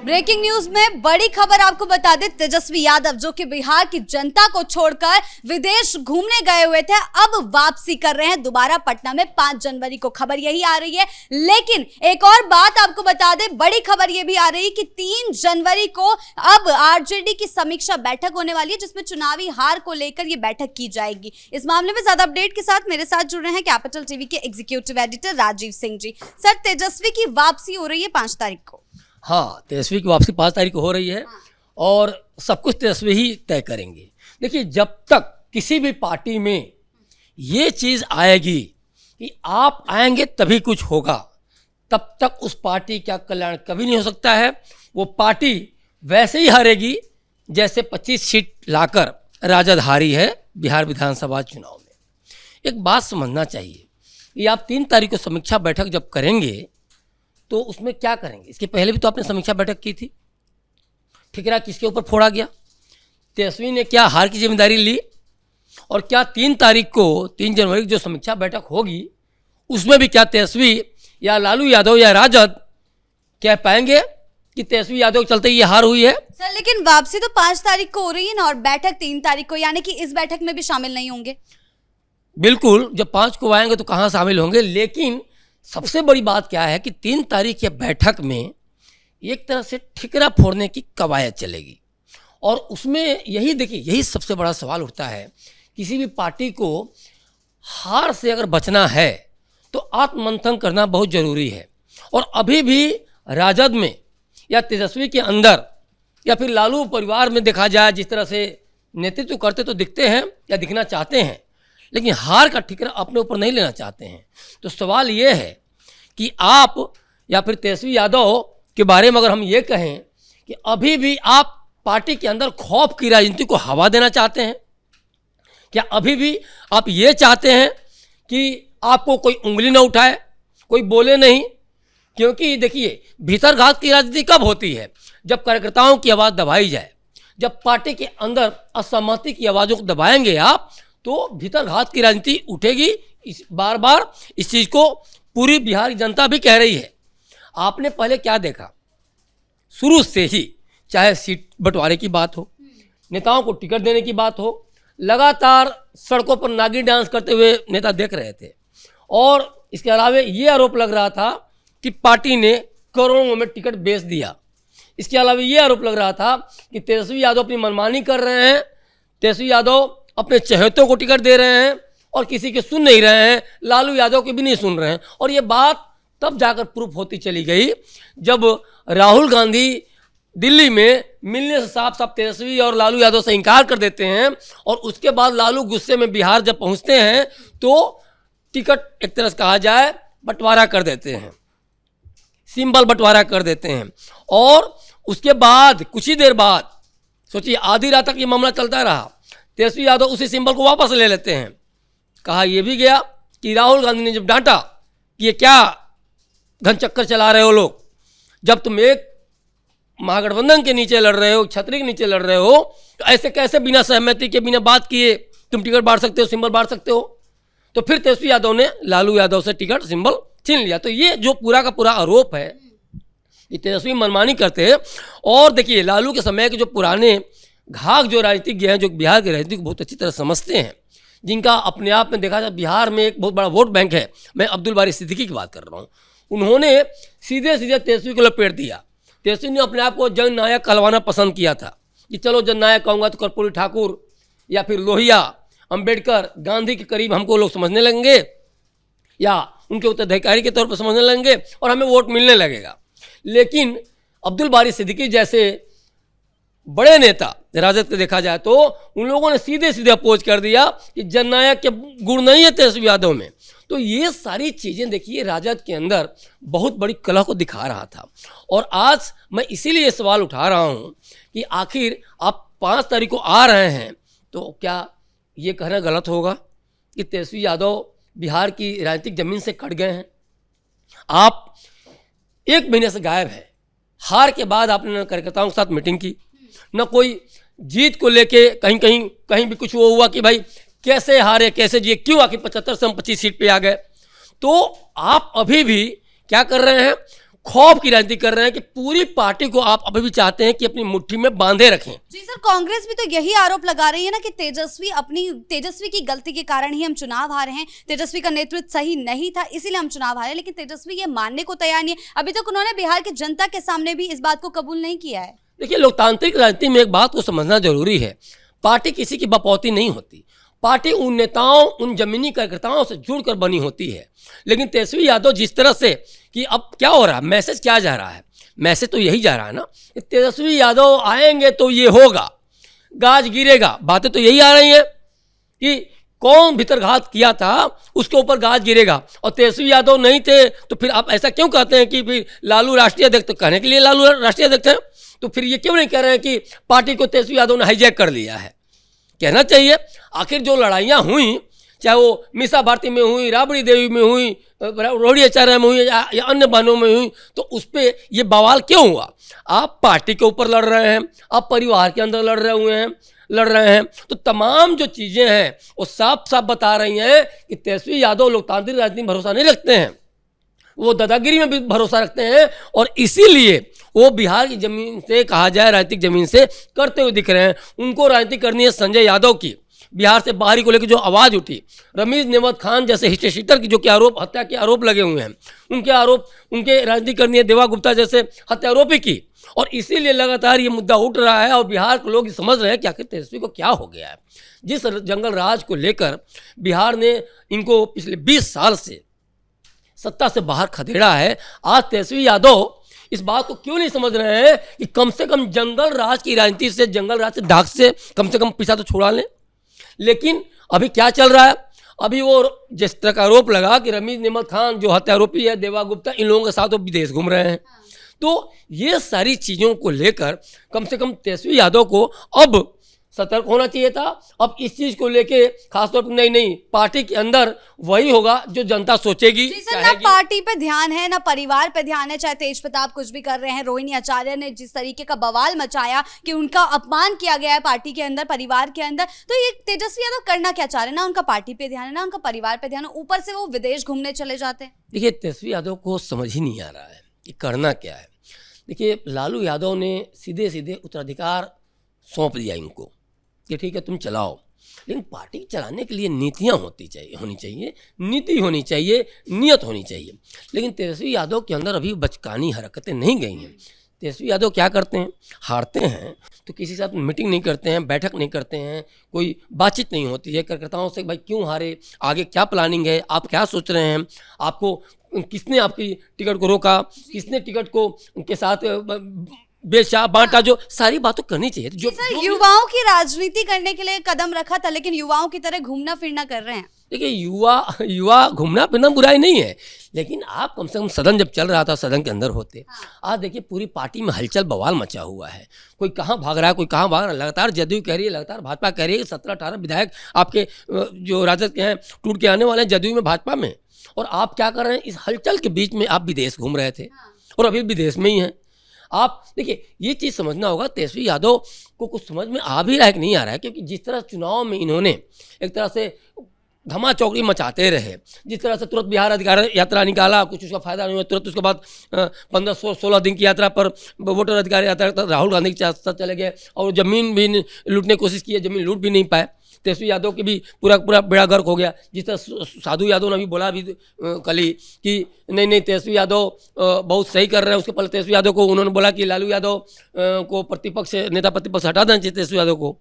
Breaking news में बड़ी खबर आपको बता दें। तेजस्वी यादव जो कि बिहार की जनता को छोड़कर विदेश घूमने गए हुए थे, अब वापसी कर रहे हैं दोबारा पटना में 5 जनवरी को। खबर यही आ रही है। लेकिन एक और बात आपको बता दें, बड़ी खबर यह भी आ रही है कि 3 जनवरी को अब आरजेडी की समीक्षा बैठक होने वाली है, जिसमें चुनावी हार को लेकर यह बैठक की जाएगी। इस मामले में ज्यादा अपडेट के साथ मेरे साथ जुड़ रहे हैं कैपिटल टीवी के executive editor Rajiv Singh ji. Sir, तेजस्वी की वापसी हो रही है 5 तारीख को। हाँ, तेजस्वी की वापसी 5 तारीख को हो रही है और सब कुछ तेजस्वी ही तय करेंगे। देखिए, जब तक किसी भी पार्टी में ये चीज़ आएगी कि आप आएंगे तभी कुछ होगा, तब तक उस पार्टी का कल्याण कभी नहीं हो सकता है। वो पार्टी वैसे ही हारेगी जैसे 25 सीट लाकर राजद हारी है बिहार विधानसभा चुनाव में। एक बात समझना चाहिए कि आप 3 तारीख को समीक्षा बैठक जब करेंगे तो उसमें क्या करेंगे। इसके पहले भी तो आपने समीक्षा बैठक की थी। ठिकरा किसके ऊपर फोड़ा गया? तेजस्वी ने क्या हार की जिम्मेदारी ली? और क्या 3 तारीख को 3 जनवरी की जो समीक्षा बैठक होगी उसमें भी क्या तेजस्वी या लालू यादव या राजद कह पाएंगे कि तेजस्वी यादव के चलते ये हार हुई है? सर, लेकिन वापसी तो 5 तारीख को हो रही है ना, और बैठक 3 तारीख को, यानी कि इस बैठक में भी शामिल नहीं होंगे। बिल्कुल, जब 5 को आएंगे तो कहाँ शामिल होंगे। लेकिन सबसे बड़ी बात क्या है कि 3 तारीख के बैठक में एक तरह से ठिकरा फोड़ने की कवायद चलेगी और उसमें यही सबसे बड़ा सवाल उठता है। किसी भी पार्टी को हार से अगर बचना है तो आत्ममंथन करना बहुत ज़रूरी है। और अभी भी राजद में या तेजस्वी के अंदर या फिर लालू परिवार में देखा जाए, जिस तरह से नेतृत्व करते तो दिखते हैं या दिखना चाहते हैं, लेकिन हार का ठिकरा अपने ऊपर नहीं लेना चाहते हैं। तो सवाल ये है कि आप या फिर तेजस्वी यादव के बारे में अगर हम ये कहें कि अभी भी आप पार्टी के अंदर खौफ की राजनीति को हवा देना चाहते हैं, क्या अभी भी आप ये चाहते हैं कि आपको कोई उंगली ना उठाए, कोई बोले नहीं? क्योंकि देखिए, भीतरघात की राजनीति कब होती है? जब कार्यकर्ताओं की आवाज़ दबाई जाए, जब पार्टी के अंदर असहमति की आवाज़ों को दबाएंगे आप, तो भीतरघात की राजनीति उठेगी। बार बार इस चीज़ को पूरी बिहार की जनता भी कह रही है। आपने पहले क्या देखा? शुरू से ही चाहे सीट बंटवारे की बात हो, नेताओं को टिकट देने की बात हो, लगातार सड़कों पर नागी डांस करते हुए नेता देख रहे थे। और इसके अलावा ये आरोप लग रहा था कि पार्टी ने करोड़ों में टिकट बेच दिया। इसके अलावा ये आरोप लग रहा था कि तेजस्वी यादव अपनी मनमानी कर रहे हैं, तेजस्वी यादव अपने चहेतों को टिकट दे रहे हैं और किसी के सुन नहीं रहे हैं, लालू यादव के भी नहीं सुन रहे हैं। और ये बात तब जाकर प्रूफ होती चली गई जब राहुल गांधी दिल्ली में मिलने से साफ साफ तेजस्वी और लालू यादव से इनकार कर देते हैं और उसके बाद लालू गुस्से में बिहार जब पहुंचते हैं तो टिकट एक तरह से कहा जाए बंटवारा कर देते हैं, सिंबल बंटवारा कर देते हैं। और उसके बाद कुछ ही देर बाद, सोचिए, आधी रात तक ये मामला चलता रहा। तेजस्वी यादव उसी सिंबल को वापस ले लेते हैं। कहा यह भी गया कि राहुल गांधी ने जब डांटा कि ये क्या घन चक्कर चला रहे हो लोग, जब तुम एक महागठबंधन के नीचे लड़ रहे हो, छतरी के नीचे लड़ रहे हो, तो ऐसे कैसे बिना सहमति के, बिना बात किए तुम टिकट बांट सकते हो, सिंबल बांट सकते हो? तो फिर तेजस्वी यादव ने लालू यादव से टिकट सिंबल छीन लिया। तो ये जो पूरा का पूरा आरोप है कि तेजस्वी मनमानी करते हैं। और देखिए, लालू के समय के जो पुराने घाघ जो राजनीतिज्ञ हैं, जो बिहार की राजनीति को बहुत अच्छी तरह समझते हैं, जिनका अपने आप में देखा जाए बिहार में एक बहुत बड़ा वोट बैंक है, मैं अब्दुल बारी सिद्दीकी की बात कर रहा हूँ, उन्होंने सीधे सीधे तेजस्वी को लपेट दिया। तेजस्वी ने अपने आप को जननायक कहलवाना पसंद किया था कि चलो जननायक कहूँगा तो कर्पूरी ठाकुर या फिर लोहिया, अंबेडकर, गांधी के करीब हमको लोग समझने लगेंगे या उनके उत्तराधिकारी के तौर पर समझने लगेंगे और हमें वोट मिलने लगेगा। लेकिन अब्दुल बारी सिद्दीकी जैसे बड़े नेता राजद के देखा जाए तो उन लोगों ने सीधे सीधे अपोज कर दिया कि जननायक के गुण नहीं है तेजस्वी यादव में। तो ये सारी चीज़ें देखिए राजद के अंदर बहुत बड़ी कलह को दिखा रहा था। और आज मैं इसीलिए सवाल उठा रहा हूँ कि आखिर आप 5 तारीख को आ रहे हैं तो क्या ये कहना गलत होगा कि तेजस्वी यादव बिहार की राजनीतिक जमीन से कट गए हैं? आप 1 महीने से गायब हैं। हार के बाद आपने न कार्यकर्ताओं के साथ मीटिंग की, न कोई जीत को लेके कहीं भी कुछ वो हुआ कि भाई कैसे हारे, कैसे जीते, क्यों आखिर 75 से हम 25 सीट पे आ गए। तो आप अभी भी क्या कर रहे हैं? खौफ की राजनीति कर रहे हैं कि पूरी पार्टी को आप अभी भी चाहते हैं कि अपनी मुट्ठी में बांधे रखें। जी सर, कांग्रेस भी तो यही आरोप लगा रही है ना कि तेजस्वी की गलती के कारण ही हम चुनाव हारे हैं, तेजस्वी का नेतृत्व सही नहीं था इसीलिए हम चुनाव हारे, लेकिन तेजस्वी ये मानने को तैयार नहीं है। अभी तक उन्होंने बिहार की जनता के सामने भी इस बात को कबूल नहीं किया है। देखिए, लोकतांत्रिक राजनीति में एक बात को समझना जरूरी है, पार्टी किसी की बपौती नहीं होती। पार्टी उन नेताओं, उन जमीनी कार्यकर्ताओं से जुड़कर बनी होती है। लेकिन तेजस्वी यादव जिस तरह से कि अब क्या हो रहा है, मैसेज क्या जा रहा है, मैसेज तो यही जा रहा है ना कि तेजस्वी यादव आएंगे तो ये होगा, गाज गिरेगा। बातें तो यही आ रही हैं कि कौन भीतरघात किया था उसके ऊपर गाज गिरेगा, और तेजस्वी यादव नहीं थे तो फिर आप ऐसा क्यों कहते हैं कि फिर लालू राष्ट्रीय अध्यक्ष? तो कहने के लिए लालू राष्ट्रीय अध्यक्ष हैं, तो फिर ये क्यों नहीं कह रहे हैं कि पार्टी को तेजस्वी यादव ने हाईजैक कर लिया है? कहना चाहिए। आखिर जो लड़ाइयाँ हुई, चाहे वो मीसा भारती में हुई, राबड़ी देवी में हुई, रोहड़ी आचार्य में हुई या अन्य बहनों में हुई, तो उस पर ये बवाल क्यों हुआ? आप पार्टी के ऊपर लड़ रहे हैं, आप परिवार के अंदर लड़ रहे हैं, तो तमाम जो चीज़ें हैं वो साफ साफ बता रही हैं कि तेजस्वी यादव लोकतांत्रिक राजनीति में भरोसा नहीं रखते हैं, वो दादागिरी में भी भरोसा रखते हैं, और इसीलिए वो बिहार की जमीन से, कहा जाए राजनीतिक जमीन से, करते हुए दिख रहे हैं। उनको राजनीति करनी है संजय यादव की। बिहार से बाहरी को लेकर जो आवाज़ उठी, रमीज नेमत खान जैसे हिस्से शीटर की जो कि आरोप, हत्या के आरोप लगे हुए हैं, उनके राजनीति करनी है, देवा गुप्ता जैसे हत्यारोपी की, और इसीलिए लगातार ये मुद्दा उठ रहा है। और बिहार के लोग समझ रहे हैं कि आखिर तेजस्वी को क्या हो गया है। जिस जंगल राज को लेकर बिहार ने इनको पिछले 20 साल से सत्ता से बाहर खदेड़ा है, आज तेजस्वी यादव इस बात को क्यों नहीं समझ रहे हैं कि कम से कम जंगल राज की राजनीति से, जंगल राज से, डाक से कम पीछा तो छुड़ा लें। लेकिन अभी क्या चल रहा है? अभी वो जिस तरह का आरोप लगा कि रमीज नेमत खान जो हत्यारोपी है, देवा गुप्ता, इन लोगों के साथ वो विदेश घूम रहे हैं। तो ये सारी चीज़ों को लेकर कम से कम तेजस्वी यादव को अब सतर्क होना चाहिए था। अब इस चीज़ को लेके खासतौर पर नहीं, पार्टी के अंदर वही होगा जो जनता सोचेगी। ना पार्टी पे ध्यान है, ना परिवार पे ध्यान है। चाहे तेज प्रताप कुछ भी कर रहे हैं, रोहिणी आचार्य ने जिस तरीके का बवाल मचाया कि उनका अपमान किया गया है पार्टी के अंदर, परिवार के अंदर, तो ये तेजस्वी यादव करना क्या चाह रहे हैं? ना उनका पार्टी पे ध्यान है, ना उनका परिवार पे ध्यान है, ऊपर से वो विदेश घूमने चले जाते हैं। देखिए, तेजस्वी यादव को समझ ही नहीं आ रहा है कि करना क्या है। देखिए, लालू यादव ने सीधे उत्तराधिकार सौंप दिया इनको कि ठीक है तुम चलाओ, लेकिन पार्टी चलाने के लिए नीतियाँ होनी चाहिए, नीति होनी चाहिए, नियत होनी चाहिए। लेकिन तेजस्वी यादव के अंदर अभी बचकानी हरकतें नहीं गई हैं। तेजस्वी यादव क्या करते हैं? हारते हैं तो किसी के साथ मीटिंग नहीं करते हैं, बैठक नहीं करते हैं, कोई बातचीत नहीं होती है कार्यकर्ताओं से, भाई क्यों हारे, आगे क्या प्लानिंग है, आप क्या सोच रहे हैं, आपको किसने आपकी टिकट को रोका, किसने टिकट को उनके साथ बेचा बांटा, जो सारी बातें करनी चाहिए। जो सर युवाओं की राजनीति करने के लिए कदम रखा था, लेकिन युवाओं की तरह घूमना फिरना कर रहे हैं। देखिए, युवा घूमना फिरना बुराई नहीं है, लेकिन आप कम से कम सदन जब चल रहा था सदन के अंदर होते। आज देखिए पूरी पार्टी में हलचल बवाल मचा हुआ है, कोई कहाँ भाग रहा है, कोई कहाँ भाग रहा है। लगातार जदयू कह रही है, लगातार भाजपा कह रही है, 17-18 विधायक आपके जो राजद के हैं टूट के आने वाले हैं जदयू में, भाजपा में। और आप क्या कर रहे हैं? इस हलचल के बीच में आप विदेश घूम रहे थे और अभी विदेश में ही हैं आप। देखिए, ये चीज़ समझना होगा, तेजस्वी यादव को कुछ समझ में आ भी रहा है कि नहीं आ रहा है, क्योंकि जिस तरह चुनाव में इन्होंने एक तरह से धमा चौकड़ी मचाते रहे, जिस तरह से तुरंत बिहार अधिकार यात्रा निकाला, कुछ उसका फायदा नहीं हुआ, तुरंत उसके बाद 15-16 दिन की यात्रा पर वोटर अधिकार यात्रा राहुल गांधी के साथ चले गए, और ज़मीन भी लूटने की कोशिश की है, ज़मीन लूट भी नहीं पाए। तेजस्वी यादव के भी पूरा बेड़ा गर्क हो गया। जिस तरह साधु यादव ने भी बोला भी कल ही कि नहीं तेजस्वी यादव बहुत सही कर रहे हैं, उसके पहले तेजस्वी यादव को उन्होंने बोला कि लालू यादव को नेता प्रतिपक्ष हटा देना चाहिए तेजस्वी यादव को।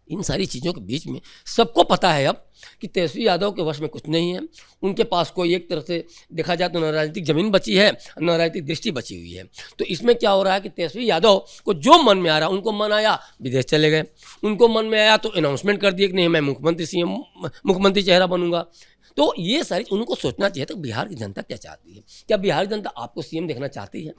इन सारी चीज़ों के बीच में सबको पता है अब कि तेजस्वी यादव के वश में कुछ नहीं है। उनके पास कोई एक तरह से देखा जाए तो न राजनीतिक जमीन बची है, न राजनीतिक दृष्टि बची हुई है। तो इसमें क्या हो रहा है कि तेजस्वी यादव को जो मन में आ रहा, उनको मन आया विदेश चले गए, उनको मन में आया तो अनाउंसमेंट कर दिए कि नहीं मैं मुख्यमंत्री चेहरा बनूंगा। तो ये सारी उनको सोचना चाहिए था बिहार की जनता क्या चाहती है। क्या बिहार की जनता आपको सीएम देखना चाहती है,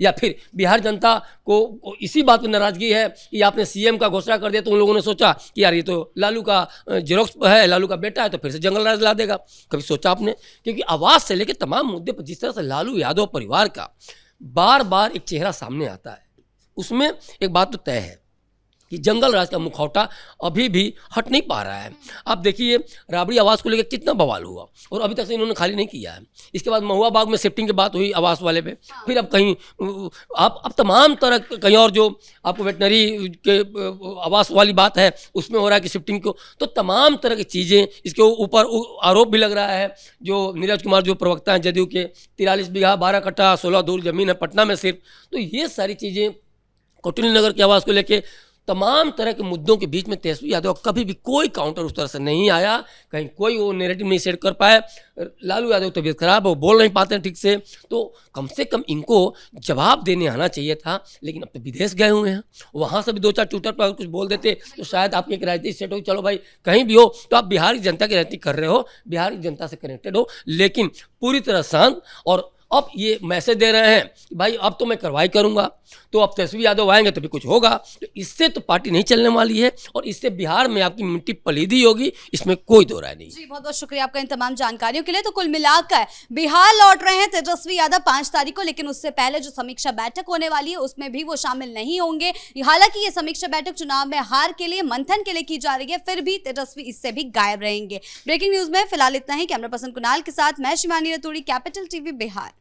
या फिर बिहार जनता को इसी बात पर नाराजगी है कि आपने सीएम का घोषणा कर दिया तो उन लोगों ने सोचा कि यार ये तो लालू का जेरोक्स है, लालू का बेटा है, तो फिर से जंगल राज ला देगा। कभी सोचा आपने? क्योंकि आवाज़ से लेकर तमाम मुद्दे पर जिस तरह से लालू यादव परिवार का बार बार एक चेहरा सामने आता है, उसमें एक बात तो तय है कि जंगल राज का मुखौटा अभी भी हट नहीं पा रहा है। अब देखिए राबड़ी आवास को लेकर कितना बवाल हुआ और अभी तक से इन्होंने खाली नहीं किया है। इसके बाद महुआ बाग में शिफ्टिंग की बात हुई आवास वाले पे, फिर अब कहीं आप अब तमाम तरह कहीं और जो आपको वेटनरी के आवास वाली बात है उसमें हो रहा है कि शिफ्टिंग को, तो तमाम तरह की चीज़ें इसके ऊपर आरोप भी लग रहा है। जो नीरज कुमार जो प्रवक्ता हैं जदयू के, 43 बीघा 12 कट्ठा 16 दूर जमीन है पटना में सिर्फ, तो ये सारी चीज़ें कौटिल्य नगर के आवास को लेके तमाम तरह के मुद्दों के बीच में तेजस्वी यादव कभी भी कोई काउंटर उस तरह से नहीं आया, कहीं कोई वो नैरेटिव नहीं सेट कर पाए। लालू यादव तबीयत खराब है, वो बोल नहीं पाते हैं ठीक से, तो कम से कम इनको जवाब देने आना चाहिए था। लेकिन अब तो विदेश गए हुए हैं, वहाँ से भी 2-4 ट्विटर पर कुछ बोल देते तो शायद आपकी एक राजनीति सेट हो, चलो भाई कहीं भी हो तो आप बिहार की जनता की राजनीति कर रहे हो, बिहार की जनता से कनेक्टेड हो, लेकिन पूरी तरह शांत। और अब ये मैसेज दे रहे हैं कि भाई अब तो मैं कार्रवाई करूंगा, तो अब तेजस्वी यादव आएंगे तो भी कुछ होगा, तो इससे तो पार्टी नहीं चलने वाली है और इससे बिहार में आपकी मिट्टी पलीदी होगी, इसमें कोई दो राय नहीं। जी बहुत बहुत शुक्रिया आपका इन तमाम जानकारियों के लिए। तो कुल मिलाकर बिहार लौट रहे हैं तेजस्वी यादव 5 तारीख को, लेकिन उससे पहले जो समीक्षा बैठक होने वाली है उसमें भी वो शामिल नहीं होंगे। हालांकि ये समीक्षा बैठक चुनाव में हार के लिए, मंथन के लिए की जा रही है, फिर भी तेजस्वी इससे भी गायब रहेंगे। ब्रेकिंग न्यूज में फिलहाल इतना ही। कैमरा पर्सन कुणाल के साथ मैं शिवानी रतूड़ी, कैपिटल टीवी बिहार।